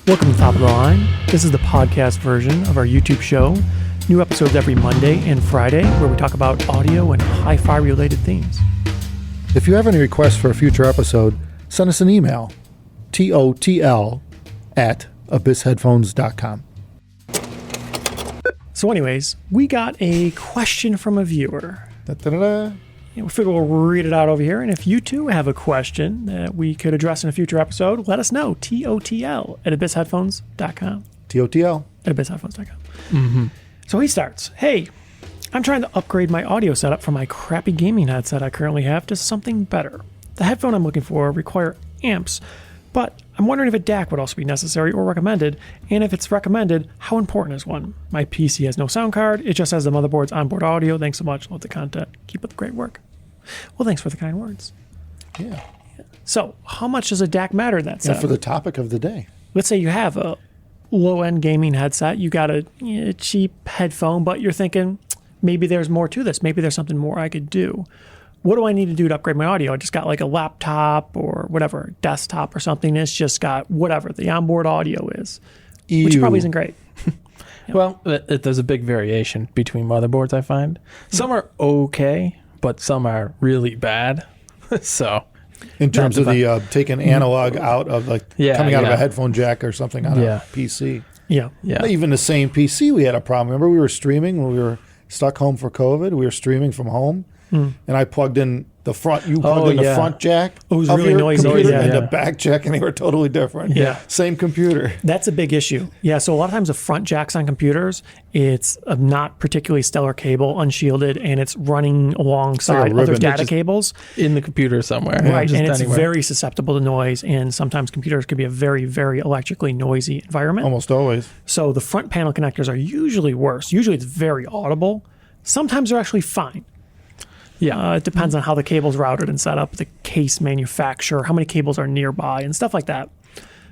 Welcome to Top of the Line. This is the podcast version of our YouTube show. New episodes every Monday and Friday where we talk about audio and hi-fi related themes. If you have any requests for a future episode, send us an email, totl@abyssheadphones.com. So anyways, we got a question from a viewer. Da-da-da-da. We figure we'll read it out over here, and if you too have a question that we could address in a future episode, let us know. TOTL@abyssheadphones.com. TOTL. @abyssheadphones.com. Mm-hmm. So he starts, hey, I'm trying to upgrade my audio setup from my crappy gaming headset I currently have to something better. The headphone I'm looking for require amps, but I'm wondering if a DAC would also be necessary or recommended, and if it's recommended, how important is one? My PC has no sound card, it just has the motherboard's onboard audio. Thanks so much, love the content. Keep up the great work. Well, thanks for the kind words. Yeah. So, how much does a DAC matter in that setup? And for the topic of the day. Let's say you have a low-end gaming headset, you got a cheap headphone, but you're thinking, maybe there's more to this. Maybe there's something more I could do. What do I need to do to upgrade my audio? I just got like a laptop or whatever, desktop or something. It's just got whatever the onboard audio is, which probably isn't great. Well, there's a big variation between motherboards, I find. Some are okay, but some are really bad. So, in terms of the taking analog out of coming out of a headphone jack or something on a PC. Yeah. Even the same PC, we had a problem. Remember, we were streaming when we were stuck home for COVID. We were streaming from home, and I plugged in the front. You plugged in the front jack. It was really noisy. And the back jack, and they were totally different. Yeah. Same computer. That's a big issue. Yeah, so a lot of times the front jacks on computers, it's a not particularly stellar cable, unshielded, and it's running alongside other data cables. In the computer somewhere. Right, and it's anywhere. very susceptible to noise, and sometimes computers could be a very, very electrically noisy environment. Almost always. So the front panel connectors are usually worse. Usually it's very audible. Sometimes they're actually fine. Yeah, it depends on how the cable's routed and set up, the case manufacturer, how many cables are nearby, and stuff like that.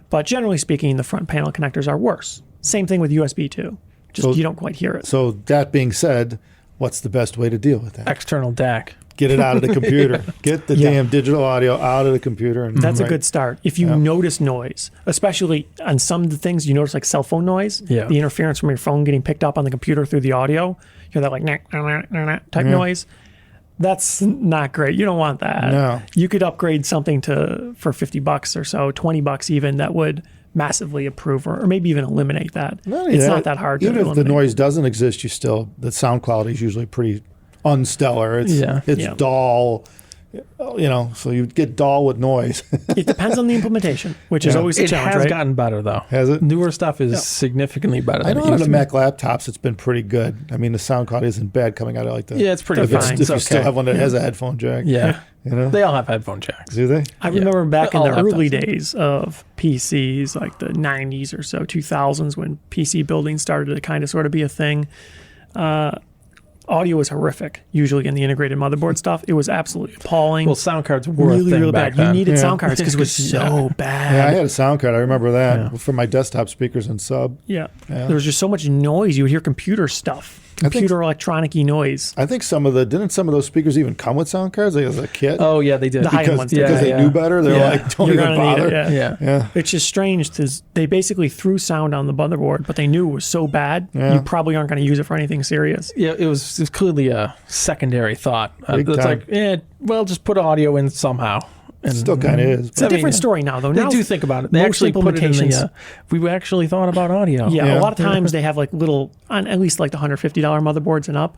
But generally speaking, the front panel connectors are worse. Same thing with USB too. You don't quite hear it. So that being said, what's the best way to deal with that? External DAC. Get it out of the computer. Get the damn digital audio out of the computer. And That's a good start. If you notice noise, especially on some of the things you notice, like cell phone noise, the interference from your phone getting picked up on the computer through the audio, you hear that like type noise. That's not great. You don't want that. No. You could upgrade something for $50 or so, $20 even, that would massively improve or maybe even eliminate that. It's not that hard to eliminate. Even if the noise doesn't exist, the sound quality is usually pretty unstellar. It's dull. So you get dull with noise. It depends on the implementation, which is always a challenge, It has gotten better, though. Has it? Newer stuff is significantly better than I know on the Mac laptops, it's been pretty good. I mean, the sound quality isn't bad coming out of like the... Yeah, it's pretty fine. If you still have one that has a headphone jack. Yeah. They all have headphone jacks. Do they? I remember back in the early days of PCs, like the 90s or so, 2000s, when PC building started to kind of sort of be a thing. Audio was horrific, usually in the integrated motherboard stuff. It was absolutely appalling. Well, sound cards were really, a thing really back bad. then. You needed sound cards because it was so bad. Yeah, I had a sound card. I remember that for my desktop speakers and sub. Yeah. There was just so much noise. You would hear computer stuff, electronic-y noise. I think didn't some of those speakers even come with sound cards? Like as a kit? Oh, yeah, they did. The high-end ones did. Because they knew better. They're like, don't You're even gonna bother. need it, Yeah. It's just strange because they basically threw sound on the motherboard, but they knew it was so bad, you probably aren't going to use it for anything serious. Yeah, it was clearly a secondary thought. Big It's time. like, just put audio in somehow. And Still kind of is. It's a different story now, though. They Now do think about it. They most actually put it in implementations- we actually thought about audio. Yeah, a lot of times they have like little, on at least like the $150 motherboards and up,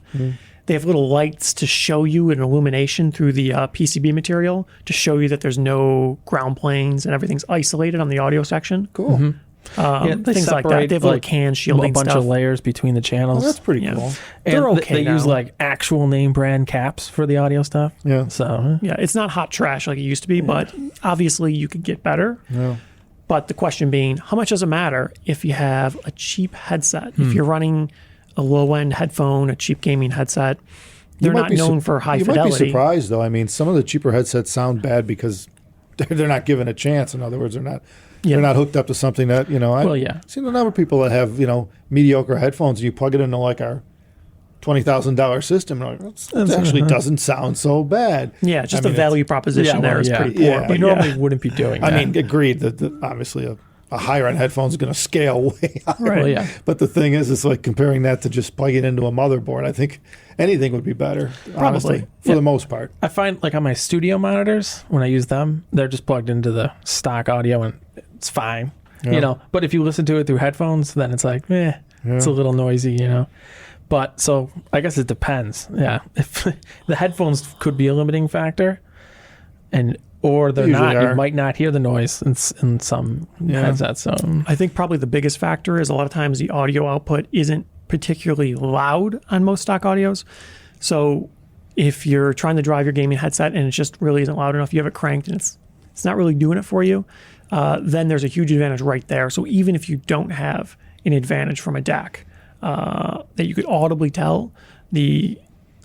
they have little lights to show you an illumination through the PCB material to show you that there's no ground planes and everything's isolated on the audio section. Cool. They Things like that. separate, They have little can shielding a bunch stuff. of layers between the channels. Well, that's pretty cool. And They're okay They use now. like actual name brand caps for the audio stuff. Yeah. So Yeah, it's not hot trash like it used to be, but obviously you could get better. Yeah. But the question being, how much does it matter if you have a cheap headset? If you're running a low-end headphone, a cheap gaming headset, they're not known for high fidelity. You might be surprised, though. I mean, some of the cheaper headsets sound bad because they're not given a chance. In other words, they're not hooked up to something that, I've seen a number of people that have, mediocre headphones, and you plug it into like our $20,000 system. And it actually doesn't sound so bad. Yeah, just the value proposition there is pretty poor. We normally wouldn't be doing that. I mean, agreed that obviously a a higher end headphone is going to scale way higher. Right. Well, yeah. But the thing is, it's like comparing that to just plugging it into a motherboard. I think anything would be better, honestly, for the most part. I find like on my studio monitors, when I use them, they're just plugged into the stock audio and it's fine. Yeah. You know, but if you listen to it through headphones, then it's like, it's a little noisy, you know. But so I guess it depends. Yeah. If the headphones could be a limiting factor or they're not, you might not hear the noise in some headsets. So I think probably the biggest factor is a lot of times the audio output isn't particularly loud on most stock audios. So if you're trying to drive your gaming headset and it just really isn't loud enough, you have it cranked and it's not really doing it for you, then there's a huge advantage right there. So even if you don't have an advantage from a DAC that you could audibly tell, the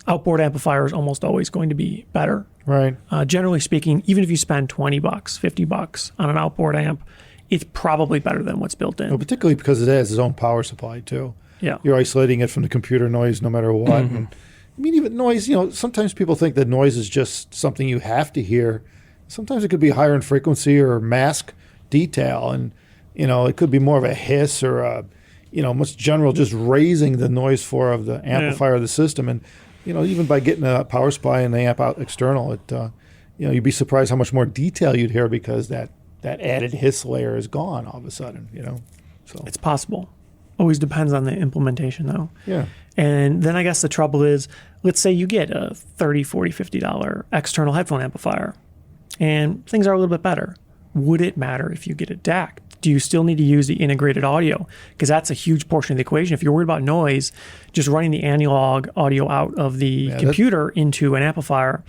outboard amplifier is almost always going to be better. Right. Generally speaking, even if you spend $20, $50 on an outboard amp, it's probably better than what's built in. Well, particularly because it has its own power supply too. Yeah. You're isolating it from the computer noise no matter what. And, I mean, even noise, sometimes people think that noise is just something you have to hear. Sometimes it could be higher in frequency or mask detail. And, it could be more of a hiss or a, much general just raising the noise floor of the amplifier of the system. And, even by getting a power supply and the amp out external, you'd be surprised how much more detail you'd hear because that added hiss layer is gone all of a sudden, So it's possible. Always depends on the implementation, though. Yeah. And then I guess the trouble is, let's say you get a $30, $40, $50 external headphone amplifier, and things are a little bit better. Would it matter if you get a DAC? Do you still need to use the integrated audio? Because that's a huge portion of the equation. If you're worried about noise, just running the analog audio out of the computer into an amplifier,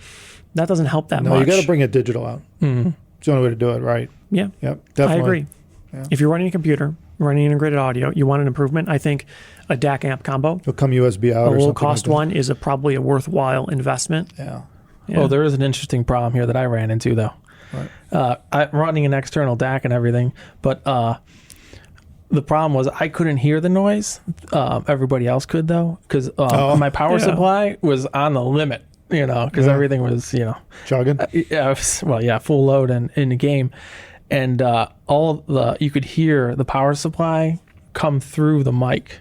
that doesn't help that much. No, you got to bring it digital out. Mm-hmm. It's the only way to do it, right? Yeah. Yep, definitely. I agree. Yeah. If you're running a computer, running integrated audio, you want an improvement, I think a DAC amp combo. It'll come USB out or something. A low-cost one is probably a worthwhile investment. Yeah. Well, there is an interesting problem here that I ran into, though. Right. I'm running an external DAC and everything, but the problem was I couldn't hear the noise. Everybody else could, though, because my power supply was on the limit, because everything was, chugging. Full load in the game. And you could hear the power supply come through the mic.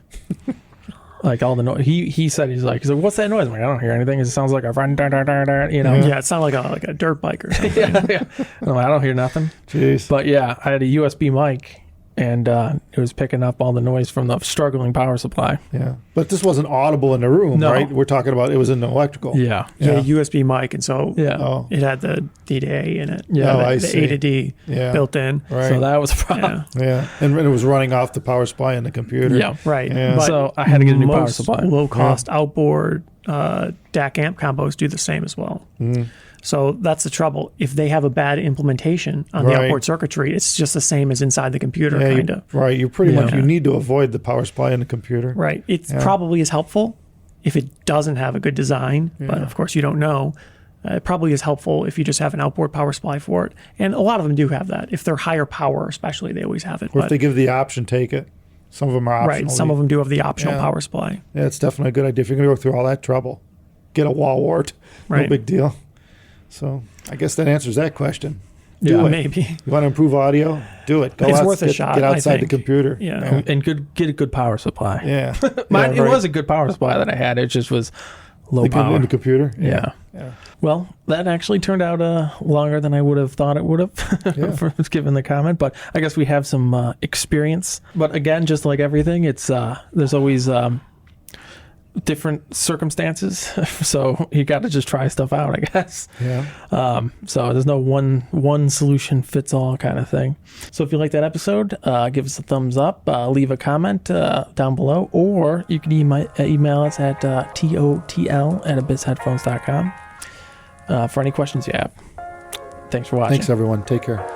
Like all the noise. He said, he's like, what's that noise? I'm like, I don't hear anything. It sounds like a run, Yeah, it sounded like a dirt bike or something. yeah. I'm like, I don't hear nothing. Jeez. But yeah, I had a USB mic, and it was picking up all the noise from the struggling power supply. Yeah, but this wasn't audible in the room, right? We're talking about it was in the electrical. Yeah. Yeah, USB mic, and so it had the D to A in it. Yeah, the A to D built in. Right. So that was a problem. Yeah, and it was running off the power supply in the computer. Yeah, right. Yeah. But so I had to get a new power supply. Low-cost outboard DAC amp combos do the same as well. Mm-hmm. So that's the trouble. If they have a bad implementation on the outboard circuitry, it's just the same as inside the computer, kind of. Right. You pretty much you need to avoid the power supply in the computer. Right. It probably is helpful if it doesn't have a good design, but of course you don't know. It probably is helpful if you just have an outboard power supply for it. And a lot of them do have that. If they're higher power, especially, they always have it. Or if they give the option, take it. Some of them are optional. Right. Some of them do have the optional power supply. Yeah, it's definitely a good idea. If you're going to go through all that trouble, get a wall wart. Right. No big deal. So I guess that answers that question. Do it. Maybe. You want to improve audio? Do it. It's worth a shot. Get outside the computer. Yeah. And get a good power supply. Yeah. It was a good power supply that I had. It just was low power. In the computer? Yeah. Well, that actually turned out longer than I would have thought it would have, given the comment. But I guess we have some experience. But again, just like everything, it's there's always different circumstances. So you got to just try stuff out, I guess. Yeah. So there's no one solution fits all kind of thing. So if you like that episode, give us a thumbs up, leave a comment down below, or you can email us at totl@abyssheadphones.com for any questions you have. Thanks for watching. Thanks, everyone. Take care.